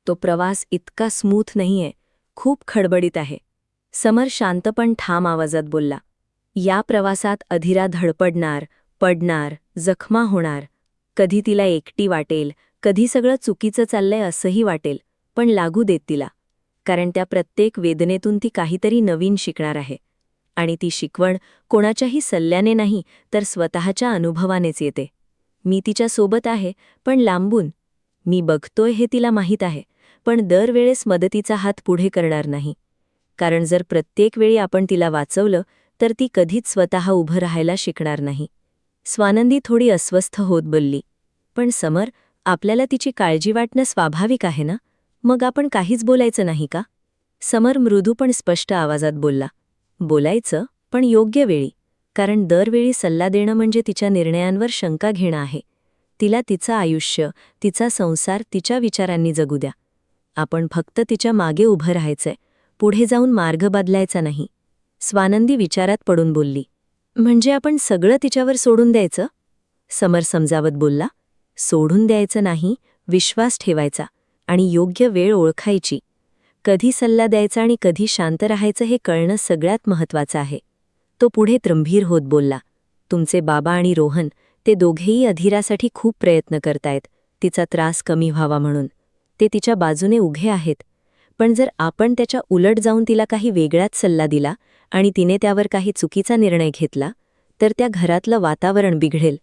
तो प्रवास इतका स्मूथ नाहीये, खूप खडबडीत आहे. समर शांत पण ठाम आवाजात बोलला. या प्रवासात अधीरा धडपडणार, पडणार, जखमा होणार. कधी तिला एकटी वाटेल, कधी सगळं चुकीचं चाललंय असंही वाटेल, पण लागू देत तिला. कारण त्या प्रत्येक वेदनेतून ती काहीतरी नवीन शिकणार आहे. आणि ती शिकवण कोणाच्याही सल्ल्याने नाही, तर स्वतःच्या अनुभवानेच येते. मी तिच्या सोबत आहे, पण लांबून. मी बघतोय हे तिला माहीत आहे, पण दरवेळेस मदतीचा हात पुढे करणार नाही. कारण जर प्रत्येक वेळी आपण तिला वाचवलं, तर ती कधीच स्वतः उभं राहायला शिकणार नाही. स्वानंदी थोडी अस्वस्थ होत बोलली, पण समर, आपल्याला तिची काळजी वाटणं स्वाभाविक आहे ना? मग आपण काहीच बोलायचं नाही का? समर मृदू पण स्पष्ट आवाजात बोलला. बोलायचं, पण योग्य वेळी. कारण दरवेळी सल्ला देणं म्हणजे तिच्या निर्णयांवर शंका घेणं आहे. तिला तिचं आयुष्य, तिचा संसार तिच्या विचारांनी जगू द्या. आपण फक्त तिच्या मागे उभं राहायचंय, पुढे जाऊन मार्ग बदलायचा नाही. स्वानंदी विचारात पडून बोलली. म्हणजे आपण सगळं तिच्यावर सोडून द्यायचं? समर समजावत बोलला. सोडून द्यायचं नाही, विश्वास ठेवायचा आणि योग्य वेळ ओळखायची. कधी सल्ला द्यायचा आणि कधी शांत राहायचं हे कळणं सगळ्यात महत्त्वाचं आहे. तो पुढे गंभीर होत बोलला. तुमचे बाबा आणि रोहन, ते दोघेही अधीरासाठी खूप प्रयत्न करतायत, तिचा त्रास कमी व्हावा म्हणून. ते तिच्या बाजूने उभे आहेत. पण जर आपण त्याच्या उलट जाऊन तिला काही वेगळाच सल्ला दिला आणि तिने त्यावर काही चुकीचा निर्णय घेतला, तर त्या घरातलं वातावरण बिघडेल.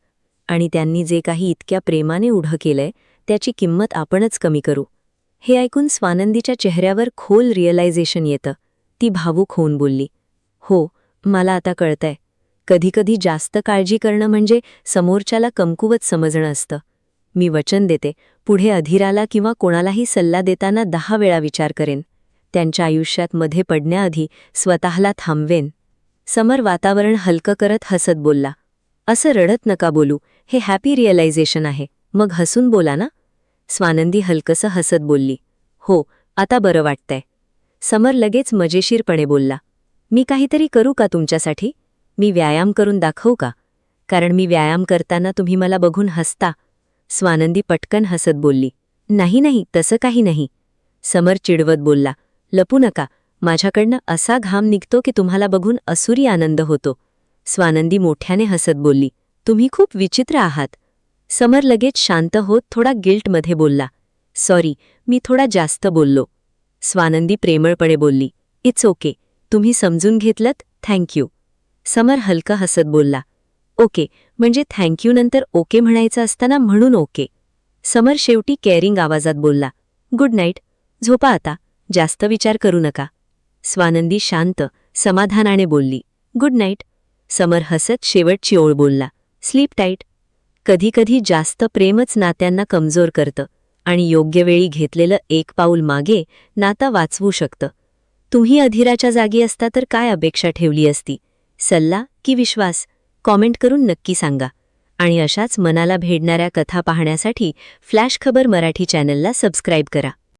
आणि त्यांनी जे काही इतक्या प्रेमाने उभं केलंय, त्याची किंमत आपणच कमी करू. हे ऐकून स्वानंदीच्या चेहऱ्यावर खोल रिअलायझेशन येतं. ती भावूक होऊन बोलली. हो, मला आता कळतंय. कधीकधी जास्त काळजी करणं म्हणजे समोरच्याला कमकुवत समजणं असतं. मी वचन देते, पुढे अधीराला किंवा कोणालाही सल्ला देताना 10 वेळा विचार करेन. त्यांच्या आयुष्यात मध्ये पडण्याआधी स्वतःला थांबवेन. समर वातावरण हलकं करत हसत बोलला. असं रडत नका बोलू, हे हॅपी रिअलायझेशन आहे. मग हसून बोला ना? स्वानंदी हलकसं हसत बोलली. हो, आता बरं वाटतंय. समर लगेच मजेशीरपणे बोलला. मी काहीतरी करू का तुमच्यासाठी? मी व्यायाम करून दाखवू का? कारण मी व्यायाम करताना तुम्ही मला बघून हसता. स्वानंदी पटकन हसत बोलली. नाही नाही, तसं काही नाही. समर चिडवत बोलला. लपू नका, माझ्याकडनं असा घाम निघतो की तुम्हाला बघून असुरी आनंद होतो. स्वानंदी मोठ्याने हसत बोलली. तुम्ही खूप विचित्र आहात. समर लगेच शांत होत थोडा गिल्टमध्ये बोलला. सॉरी, मी थोडा जास्त बोललो. स्वानंदी प्रेमळपणे बोलली. इट्स ओके, तुम्ही समजून घेतलत, थँक्यू. समर हलका हसत बोलला. ओके, म्हणजे थँक्यू नंतर ओके म्हणायचं असताना म्हणून ओके. समर शेवटी केअरिंग आवाजात बोलला. गुड नाईट, झोपा आता, जास्त विचार करू नका. स्वानंदी शांत, समाधानाने बोलली. Good night. समर हसत शेवटची ओळ बोलला. Sleep tight. कधीकधी जास्त प्रेमच नात्यांना कमजोर करतं आणि योग्य वेळी घेतलेलं एक पाऊल मागे नातं वाचवू शकतं. तुम्ही अधीराच्या जागी असता तर काय अपेक्षा ठेवली असती? सल्ला की विश्वास? कॉमेंट करून नक्की सांगा. आणि अशाच मनाला भेडणाऱ्या कथा पाहण्यासाठी फ्लॅश खबर मराठी चॅनलला सबस्क्राईब करा.